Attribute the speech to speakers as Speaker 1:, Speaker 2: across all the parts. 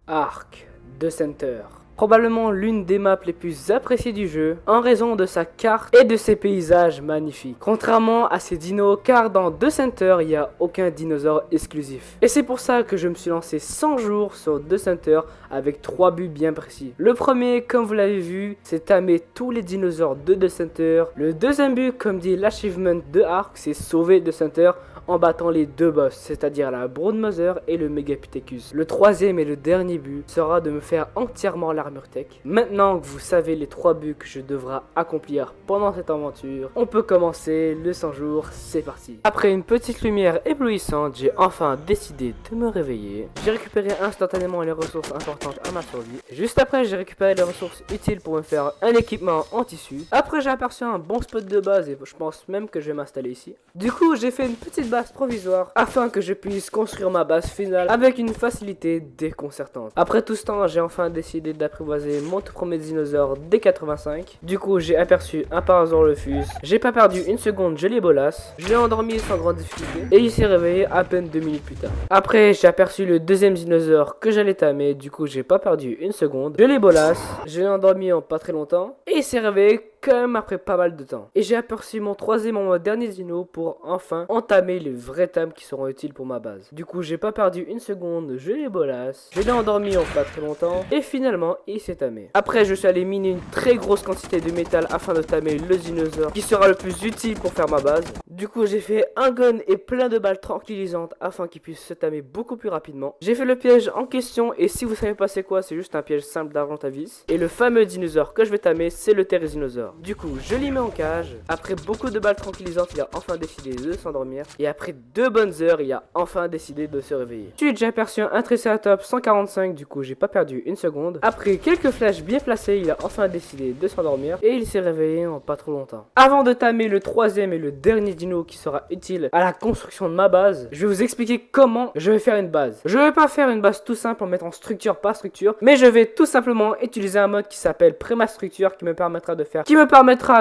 Speaker 1: Ark de Center. Probablement l'une des maps les plus appréciées du jeu en raison de sa carte et de ses paysages magnifiques. Contrairement à ses dinos, car dans The Center il n'y a aucun dinosaure exclusif. Et c'est pour ça que je me suis lancé 100 jours sur The Center avec 3 buts bien précis. Le premier, comme vous l'avez vu, c'est tamer tous les dinosaures de The Center. Le deuxième but, comme dit l'achievement de Ark, c'est sauver The Center en battant les deux boss, c'est-à-dire la Broodmother et le Megapithecus. Le troisième et le dernier but sera de me faire entièrement l'armure tech. Maintenant que vous savez les 3 buts que je devrai accomplir pendant cette aventure, on peut commencer le 100 jours, c'est parti. Après une petite lumière éblouissante, j'ai enfin décidé de me réveiller. J'ai récupéré instantanément les ressources importantes à ma survie. Juste après, j'ai récupéré les ressources utiles pour me faire un équipement en tissu. Après, j'ai aperçu un bon spot de base et je pense même que je vais m'installer ici. Du coup, j'ai fait une petite base provisoire afin que je puisse construire ma base finale avec une facilité déconcertante. Après tout ce temps, j'ai enfin décidé d'apprivoiser mon tout premier dinosaure D85. Du coup, j'ai aperçu un Parasaurolophus. J'ai pas perdu une seconde, je l'ai bolasse. Je l'ai endormi sans grande difficulté et il s'est réveillé à peine 2 minutes plus tard. Après, j'ai aperçu le deuxième dinosaure que j'allais tamer. Du coup, j'ai pas perdu une seconde. Je l'ai bolasse. Je l'ai endormi en pas très longtemps et il s'est réveillé quand même après pas mal de temps. Et j'ai aperçu mon troisième et mon dernier dino pour enfin entamer les vrais tames qui seront utiles pour ma base. Du coup, j'ai pas perdu une seconde, je l'ai bolasse, je l'ai endormi en pas très longtemps et finalement il s'est tamé. Après, je suis allé miner une très grosse quantité de métal afin de tamer le dinosaure qui sera le plus utile pour faire ma base. Du coup, j'ai fait un gun et plein de balles tranquillisantes afin qu'il puisse se tamer beaucoup plus rapidement. J'ai fait le piège en question et si vous savez pas c'est quoi, c'est juste un piège simple d'Argentavis. Et le fameux dinosaure que je vais tamer, c'est le Therizinosaure. Du coup, je l'y mets en cage. Après beaucoup de balles tranquillisantes, il a enfin décidé de s'endormir. Et après 2 bonnes heures, il a enfin décidé de se réveiller. Ensuite, j'ai aperçu un Triceratops 145, du coup, j'ai pas perdu une seconde. Après quelques flèches bien placées, il a enfin décidé de s'endormir. Et il s'est réveillé en pas trop longtemps. Avant de tamer le troisième et le dernier dino qui sera utile à la construction de ma base, je vais vous expliquer comment je vais faire une base. Je vais pas faire une base tout simple en mettant structure par structure, mais je vais tout simplement utiliser un mode qui s'appelle Prémastructure qui me permettra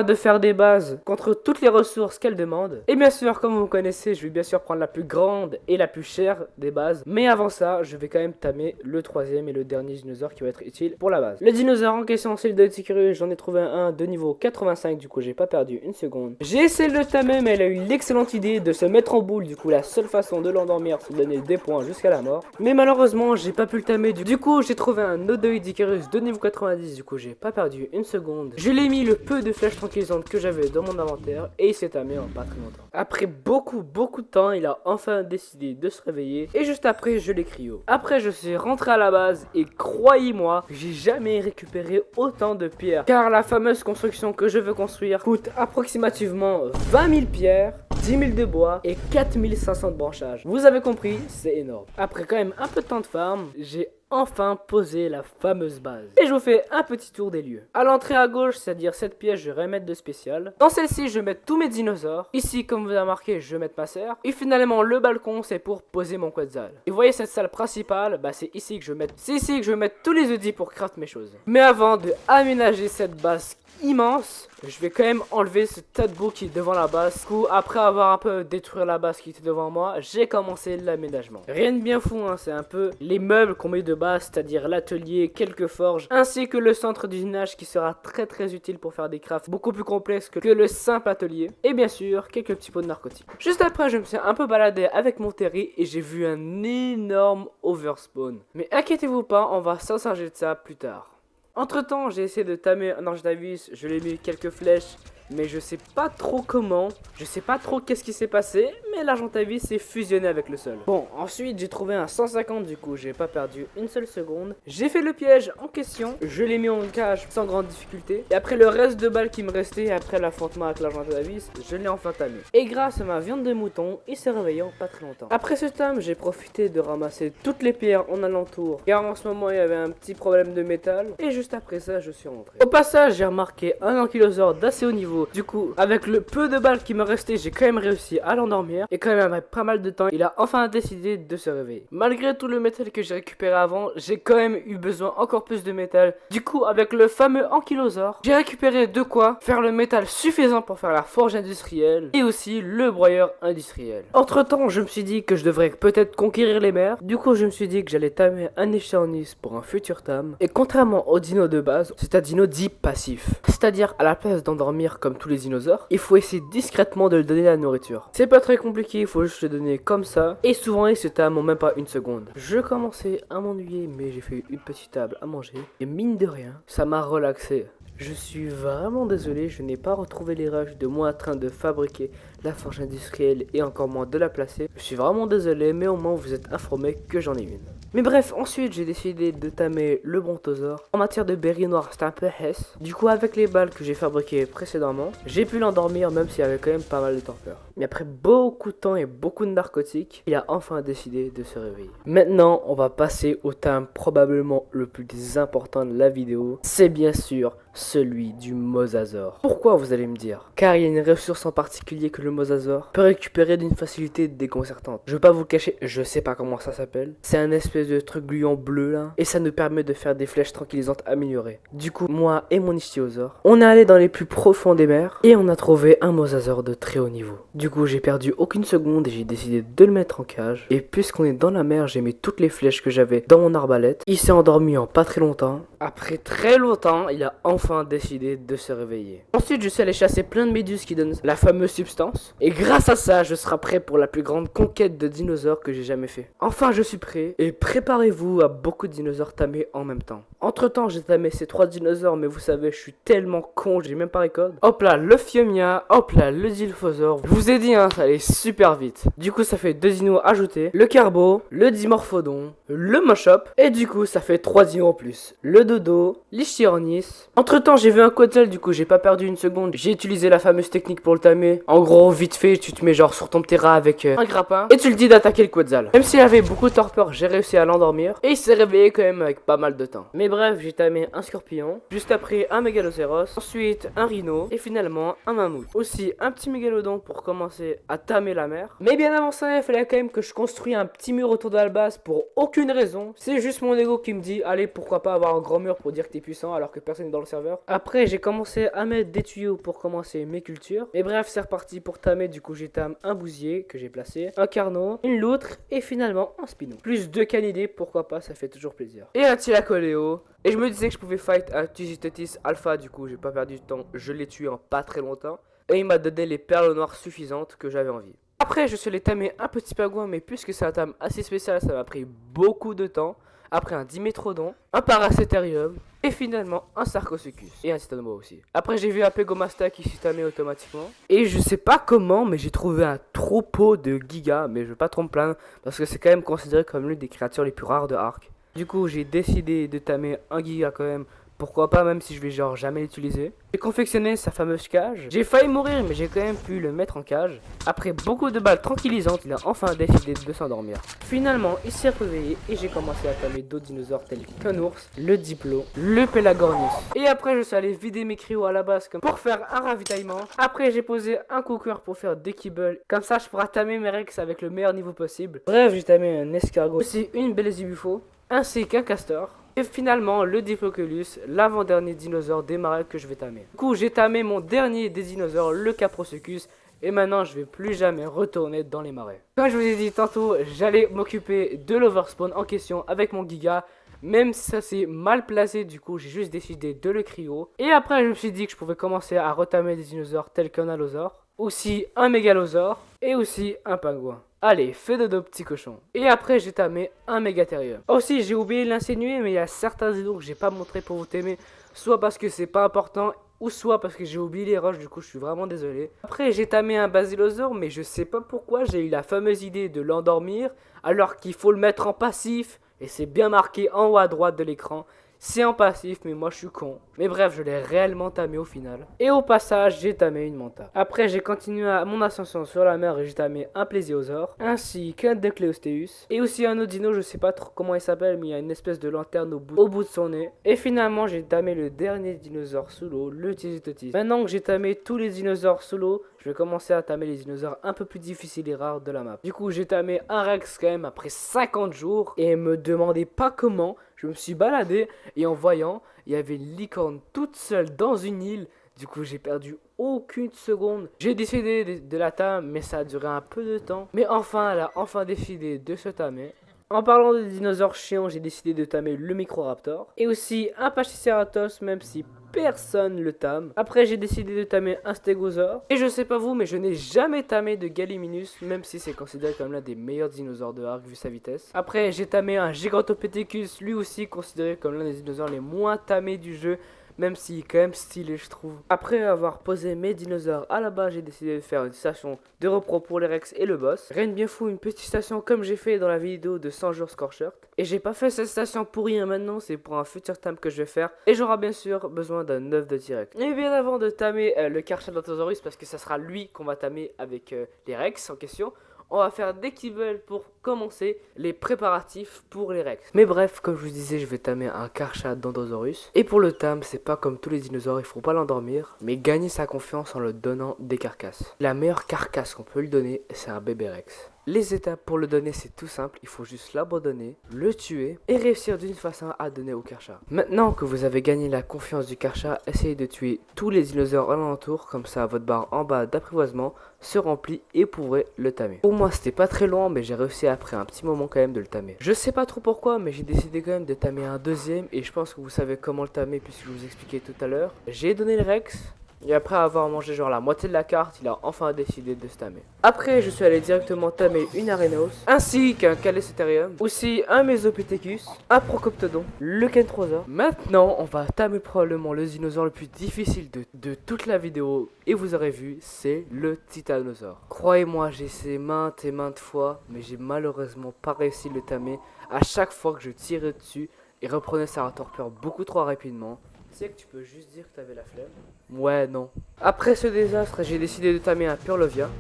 Speaker 1: de faire des bases contre toutes les ressources qu'elle demande. Et bien sûr, comme vous connaissez, je vais bien sûr prendre la plus grande et la plus chère des bases. Mais avant ça, je vais quand même tamer le troisième et le dernier dinosaure qui va être utile pour la base. Le dinosaure en question, c'est le Dotychirus. J'en ai trouvé un de niveau 85, du coup j'ai pas perdu une seconde. J'ai essayé de le tamer, mais elle a eu l'excellente idée de se mettre en boule. Du coup, la seule façon de l'endormir, c'est de donner des points jusqu'à la mort. Mais malheureusement, j'ai pas pu le tamer. Du coup, j'ai trouvé un Odoidicarus de niveau 90. Du coup, j'ai pas perdu une seconde. Je l'ai mis le peu de flèches tranquillisantes que j'avais dans mon inventaire et il s'est tamé en pas très longtemps. Après beaucoup de temps, il a enfin décidé de se réveiller et juste après, je l'ai cryo. Après, je suis rentré à la base et croyez-moi, j'ai jamais récupéré autant de pierres car la fameuse construction que je veux construire coûte approximativement 20 000 pierres, 10 000 de bois et 4 500 de branchage. Vous avez compris, c'est énorme. Après quand même un peu de temps de farm, j'ai enfin posé la fameuse base. Et je vous fais un petit tour des lieux. À l'entrée à gauche, c'est-à-dire cette pièce, je vais mettre de spécial. Dans celle-ci, je vais mettre tous mes dinosaures. Ici, comme vous avez remarqué, je vais mettre ma serre. Et finalement, le balcon, c'est pour poser mon Quetzal. Et vous voyez cette salle principale, bah c'est ici que je vais mettre tous les outils pour craft mes choses. Mais avant de aménager cette base immense, je vais quand même enlever ce tas de boue qui est devant la base. Du coup, après avoir un peu détruit la base qui était devant moi, j'ai commencé l'aménagement. Rien de bien fou, hein, c'est un peu les meubles qu'on met de base, c'est-à-dire l'atelier, quelques forges, ainsi que le centre d'usinage qui sera très utile pour faire des crafts beaucoup plus complexes que le simple atelier. Et bien sûr, quelques petits pots de narcotiques. Juste après, je me suis un peu baladé avec mon terry et j'ai vu un énorme overspawn. Mais inquiétez-vous pas, on va s'en charger de ça plus tard. Entre temps, j'ai essayé de tamer un Argentavis, je l'ai mis quelques flèches, mais je sais pas trop comment, je sais pas trop qu'est-ce qui s'est passé, mais l'Argentavis s'est fusionné avec le sol. Bon, ensuite j'ai trouvé un 150, du coup j'ai pas perdu une seule seconde. J'ai fait le piège en question, je l'ai mis en cage sans grande difficulté, et après le reste de balles qui me restait après l'affrontement avec l'Argentavis, je l'ai enfin tamé. Et grâce à ma viande de mouton, il s'est réveillé en pas très longtemps. Après ce tame, j'ai profité de ramasser toutes les pierres en alentour, car en ce moment il y avait un petit problème de métal, et juste après ça je suis rentré. Au passage, j'ai remarqué un ankylosaure d'assez haut niveau niveau. Du coup, avec le peu de balles qui me restait, j'ai quand même réussi à l'endormir. Et quand même, avec pas mal de temps, il a enfin décidé de se réveiller. Malgré tout le métal que j'ai récupéré avant, j'ai quand même eu besoin encore plus de métal. Du coup, avec le fameux ankylosautre, j'ai récupéré de quoi faire le métal suffisant pour faire la forge industrielle et aussi le broyeur industriel. Entre temps, je me suis dit que je devrais peut-être conquérir les mers. Du coup, je me suis dit que j'allais tamer un échéornis pour un futur tam. Et contrairement au dino de base, c'est un dino dit passif. C'est-à-dire, à la place d'endormir comme tous les dinosaures, il faut essayer discrètement de lui donner la nourriture. C'est pas très compliqué, il faut juste le donner comme ça. Et souvent, il se tame en même pas une seconde. Je commençais à m'ennuyer, mais j'ai fait une petite table à manger. Et mine de rien, ça m'a relaxé. Je suis vraiment désolé, je n'ai pas retrouvé les rushs de moi en train de fabriquer la forge industrielle et encore moins de la placer. Je suis vraiment désolé, mais au moins vous êtes informé que j'en ai une. Mais bref, ensuite j'ai décidé de tamer le brontosaure. En matière de berry noir, c'était un peu hess. Du coup, avec les balles que j'ai fabriquées précédemment, j'ai pu l'endormir même s'il y avait quand même pas mal de torpeur. Mais après beaucoup de temps et beaucoup de narcotiques, il a enfin décidé de se réveiller. Maintenant, on va passer au thème probablement le plus important de la vidéo. C'est bien sûr celui du mosasaure. Pourquoi, vous allez me dire? Car il y a une ressource en particulier que le mosasaure peut récupérer d'une facilité déconcertante. Je vais pas vous le cacher, je sais pas comment ça s'appelle. C'est un espèce de truc gluant bleu là, et ça nous permet de faire des flèches tranquillisantes améliorées. Du coup, moi et mon ichthyosaure, on est allé dans les plus profonds des mers et on a trouvé un mosasaure de très haut niveau. Du coup, j'ai perdu aucune seconde et j'ai décidé de le mettre en cage. Et puisqu'on est dans la mer, j'ai mis toutes les flèches que j'avais dans mon arbalète. Il s'est endormi en pas très longtemps. Après très longtemps, il a enfin décidé de se réveiller. Ensuite, je suis allé chasser plein de méduses qui donnent la fameuse substance. Et grâce à ça, je serai prêt pour la plus grande conquête de dinosaures que j'ai jamais fait. Enfin, je suis prêt. Et préparez-vous à beaucoup de dinosaures tamés en même temps. Entre temps, j'ai tamé ces 3 dinosaures, mais vous savez, je suis tellement con, j'ai même pas les codes. Hop là, le Phiomia, hop là, le Dilophosaure. Je vous ai dit, hein, ça allait super vite. Du coup, ça fait 2 dinos ajoutés. Le Carbo, le Dimorphodon, le Moshop. Et du coup, ça fait 3 dinos en plus. Le Dodo, l'Ichthyornis. Entre temps, j'ai vu un Quetzal, du coup, j'ai pas perdu une seconde. J'ai utilisé la fameuse technique pour le tamer. En gros, vite fait, tu te mets genre sur ton terrain avec un grappin. Et tu le dis d'attaquer le Quetzal. Même s'il avait beaucoup de torpeur, j'ai réussi à l'endormir. Et il s'est réveillé quand même avec pas mal de temps. Mais bref, j'ai tamé un scorpion. Juste après, un mégalocéros. Ensuite, un rhino. Et finalement, un mammouth. Aussi, un petit mégalodon pour commencer à tamer la mer. Mais bien avant ça, il fallait quand même que je construise un petit mur autour de la base pour aucune raison. C'est juste mon ego qui me dit, allez, pourquoi pas avoir un grand mur pour dire que t'es puissant alors que personne n'est dans le serveur. Après, j'ai commencé à mettre des tuyaux pour commencer mes cultures. Et bref, c'est reparti pour tamer. Du coup, j'ai tamé un bousier que j'ai placé, un carnot, une loutre et finalement un spino. Plus 2 canidés, pourquoi pas, ça fait toujours plaisir. Et un Thylacoleo. Et je me disais que je pouvais fight un Tusitotis alpha, du coup, j'ai pas perdu de temps. Je l'ai tué en pas très longtemps. Et il m'a donné les perles noires suffisantes que j'avais envie. Après, je suis allé tamer un petit pingouin, mais puisque c'est un tame assez spécial, ça m'a pris beaucoup de temps. Après un Dimétrodon, un Paracéterium et finalement un Sarcosuchus et un Titanoboa aussi. Après j'ai vu un Pegomasta qui s'est tamé automatiquement. Et je sais pas comment, mais j'ai trouvé un troupeau de gigas, mais je vais pas trop me plaindre parce que c'est quand même considéré comme l'une des créatures les plus rares de Ark. Du coup j'ai décidé de tamer un giga quand même. Pourquoi pas, même si je vais genre jamais l'utiliser. J'ai confectionné sa fameuse cage. J'ai failli mourir, mais j'ai quand même pu le mettre en cage. Après beaucoup de balles tranquillisantes, il a enfin décidé de s'endormir. Finalement, il s'est réveillé et j'ai commencé à tamer d'autres dinosaures tels qu'un ours, le Diplo, le Pelagornis. Et après, je suis allé vider mes cryos à la base pour faire un ravitaillement. Après, j'ai posé un cooker pour faire des kibbles. Comme ça, je pourrai tamer mes Rex avec le meilleur niveau possible. Bref, j'ai tamé un escargot, aussi une Belzébuffo, ainsi qu'un castor. Et finalement, le Diplodocus, l'avant-dernier dinosaure des marais que je vais tamer. Du coup, j'ai tamé mon dernier des dinosaures, le Caprosuchus. Et maintenant, je vais plus jamais retourner dans les marais. Comme je vous ai dit tantôt, j'allais m'occuper de l'overspawn en question avec mon giga. Même si ça s'est mal placé, du coup, j'ai juste décidé de le cryo. Et après, je me suis dit que je pouvais commencer à retamer des dinosaures tels qu'un allosaure, aussi un mégalosaure et aussi un pingouin. Allez, fais dodo petit cochon. Et après j'ai tamé un mégatherium. Aussi j'ai oublié de l'insinuer, mais il y a certains dinos que j'ai pas montré pour vous t'aimer. Soit parce que c'est pas important, ou soit parce que j'ai oublié les roches, du coup je suis vraiment désolé. Après j'ai tamé un basilosaure, mais je sais pas pourquoi j'ai eu la fameuse idée de l'endormir, alors qu'il faut le mettre en passif. Et c'est bien marqué en haut à droite de l'écran. C'est en passif, mais moi je suis con. Mais bref, je l'ai réellement tamé au final. Et au passage, j'ai tamé une manta. Après, j'ai continué à mon ascension sur la mer et j'ai tamé un plésiosaure, ainsi qu'un Decleostheus. Et aussi un autre dino, je sais pas trop comment il s'appelle, mais il y a une espèce de lanterne au bout de son nez. Et finalement, j'ai tamé le dernier dinosaure sous l'eau, le Tizototis. Maintenant que j'ai tamé tous les dinosaures sous l'eau, je vais commencer à tamer les dinosaures un peu plus difficiles et rares de la map. Du coup, j'ai tamé un Rex quand même après 50 jours. Et me demandez pas comment, je me suis baladé et en voyant, il y avait une licorne toute seule dans une île. Du coup, j'ai perdu aucune seconde. J'ai décidé de la tamer, mais ça a duré un peu de temps. Mais enfin, elle a enfin décidé de se tamer. En parlant de dinosaures chiants, j'ai décidé de tamer le Microraptor. Et aussi un Pachyceratops, même si personne le tame. Après, j'ai décidé de tamer un Stégosaure. Et je sais pas vous, mais je n'ai jamais tamé de Gallimimus, même si c'est considéré comme l'un des meilleurs dinosaures de Ark vu sa vitesse. Après, j'ai tamé un Gigantopithecus, lui aussi considéré comme l'un des dinosaures les moins tamés du jeu. Même s'il est quand même stylé, je trouve. Après avoir posé mes dinosaures à la base, j'ai décidé de faire une station de repos pour les Rex et le boss. Rien de bien fou, une petite station comme j'ai fait dans la vidéo de 100 jours Scorchert. Et j'ai pas fait cette station pour rien maintenant, c'est pour un futur tame que je vais faire. Et j'aurai bien sûr besoin d'un œuf de T-Rex. Et bien avant de tamer le Carcharodontosaurus, parce que ça sera lui qu'on va tamer avec les Rex en question, on va faire dès qu'ils veulent pour commencer les préparatifs pour les Rex. Mais bref, comme je vous disais, je vais tamer un Carcharodontosaurus. Et pour le tame, c'est pas comme tous les dinosaures, il faut pas l'endormir, mais gagner sa confiance en le donnant des carcasses. La meilleure carcasse qu'on peut lui donner, c'est un bébé Rex. Les étapes pour le donner, c'est tout simple, il faut juste l'abandonner, le tuer et réussir d'une façon à donner au Karcha. Maintenant que vous avez gagné la confiance du Karcha, essayez de tuer tous les dinosaures alentour, comme ça votre barre en bas d'apprivoisement se remplit et pourrez le tamer. Pour moi, c'était pas très long, mais j'ai réussi après un petit moment quand même de le tamer. Je sais pas trop pourquoi, mais j'ai décidé quand même de tamer un deuxième et je pense que vous savez comment le tamer puisque je vous expliquais tout à l'heure. J'ai donné le Rex. Et après avoir mangé genre la moitié de la carte, il a enfin décidé de se tamer. Après, je suis allé directement tamer une Arenos, ainsi qu'un Calycetherium, aussi un Mesopithecus, un Procoptodon, le Kentrosaure. Maintenant, on va tamer probablement le dinosaure le plus difficile de toute la vidéo, et vous aurez vu, c'est le Titanosaure. Croyez-moi, j'ai essayé maintes et maintes fois, mais j'ai malheureusement pas réussi à le tamer. À chaque fois que je tirais dessus, il reprenait sa torpeur beaucoup trop rapidement. Tu sais que tu peux juste dire que t'avais la flemme. Ouais, non. Après ce désastre, j'ai décidé de tamer un Purlovia.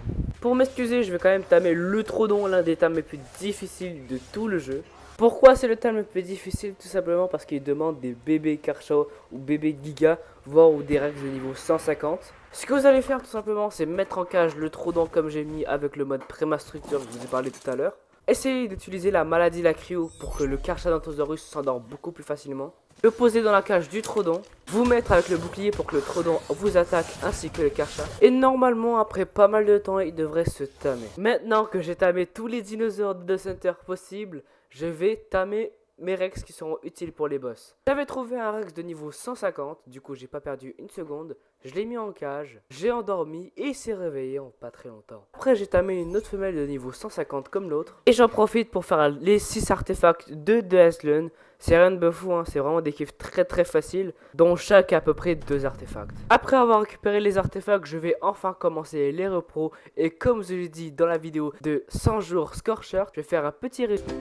Speaker 1: Pour m'excuser, je vais quand même tamer le Trodon, l'un des tames les plus difficiles de tout le jeu. Pourquoi c'est le tame le plus difficile? Tout simplement parce qu'il demande des bébés Karcha ou bébés Giga, voire ou des Rex de niveau 150. Ce que vous allez faire tout simplement, c'est mettre en cage le Trodon comme j'ai mis avec le mode Prémastructure que je vous ai parlé tout à l'heure. Essayez d'utiliser la maladie la cryo pour que le Carcharodontosaurus s'endorme beaucoup plus facilement. Le poser dans la cage du Trodon, vous mettre avec le bouclier pour que le Trodon vous attaque ainsi que le Karcha. Et normalement après pas mal de temps il devrait se tamer. Maintenant que j'ai tamé tous les dinosaures de Center possibles, je vais tamer mes Rex qui seront utiles pour les boss. J'avais trouvé un Rex de niveau 150, du coup j'ai pas perdu une seconde. Je l'ai mis en cage, j'ai endormi et il s'est réveillé en pas très longtemps. Après j'ai tamé une autre femelle de niveau 150 comme l'autre. Et j'en profite pour faire les 6 artefacts de Deathloon. C'est rien de fou, hein, c'est vraiment des kiffs très faciles, dont chaque a à peu près 2 artefacts. Après avoir récupéré les artefacts, je vais enfin commencer les repros. Et comme je l'ai dit dans la vidéo de 100 jours Scorcher, je vais faire un petit résumé.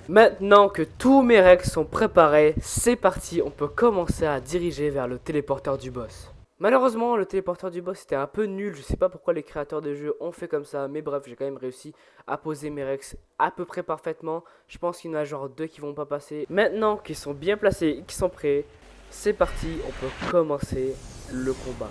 Speaker 1: Maintenant que tous mes Rex sont préparés, c'est parti, on peut commencer à diriger vers le téléporteur du boss. Malheureusement, le téléporteur du boss était un peu nul, je sais pas pourquoi les créateurs de jeu ont fait comme ça, mais bref, j'ai quand même réussi à poser mes Rex à peu près parfaitement. Je pense qu'il y en a genre 2 qui vont pas passer. Maintenant qu'ils sont bien placés et qu'ils sont prêts, c'est parti, on peut commencer le combat.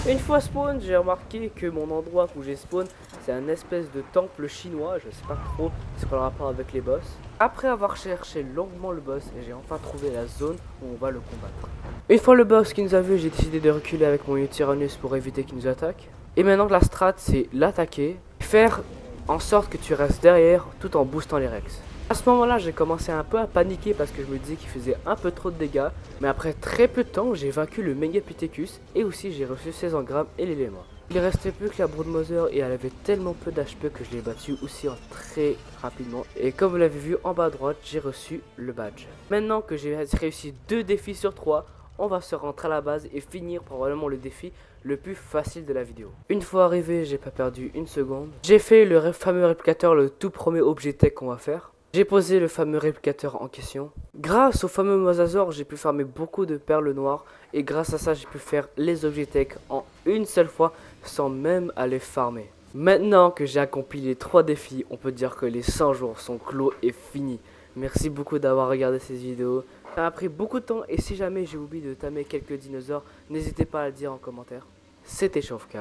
Speaker 1: Une fois spawn, j'ai remarqué que mon endroit où j'ai spawn, c'est un espèce de temple chinois, je sais pas trop ce qu'on a rapport avec les boss. Après avoir cherché longuement le boss, j'ai enfin trouvé la zone où on va le combattre. Une fois le boss qui nous a vu, j'ai décidé de reculer avec mon Tyrannus pour éviter qu'il nous attaque. Et maintenant la strat, c'est l'attaquer, faire en sorte que tu restes derrière tout en boostant les Rex. À ce moment-là, j'ai commencé un peu à paniquer parce que je me disais qu'il faisait un peu trop de dégâts. Mais après très peu de temps, j'ai vaincu le Megapithecus et aussi j'ai reçu ses engrammes et l'élément. Il restait plus que la Broodmother et elle avait tellement peu d'HP que je l'ai battue aussi très rapidement. Et comme vous l'avez vu en bas à droite, j'ai reçu le badge. Maintenant que j'ai réussi 2 défis sur 3, on va se rentrer à la base et finir probablement le défi le plus facile de la vidéo. Une fois arrivé, j'ai pas perdu une seconde. J'ai fait le fameux réplicateur, le tout premier objet tech qu'on va faire. J'ai posé le fameux réplicateur en question. Grâce au fameux mosasaur, j'ai pu farmer beaucoup de perles noires et grâce à ça, j'ai pu faire les objets tech en une seule fois sans même aller farmer. Maintenant que j'ai accompli les 3 défis, on peut dire que les 100 jours sont clos et finis. Merci beaucoup d'avoir regardé cette vidéo. Ça a pris beaucoup de temps et si jamais j'ai oublié de tamer quelques dinosaures, n'hésitez pas à le dire en commentaire. C'était Chauve-K.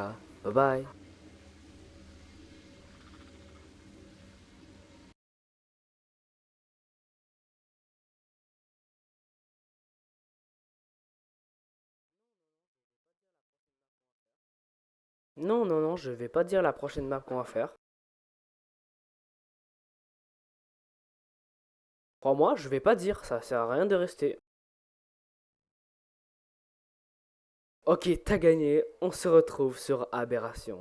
Speaker 1: Bye bye. Non, non, non, je vais pas dire la prochaine map qu'on va faire. Crois-moi, je vais pas dire, ça sert à rien de rester. Ok, t'as gagné, on se retrouve sur Aberration.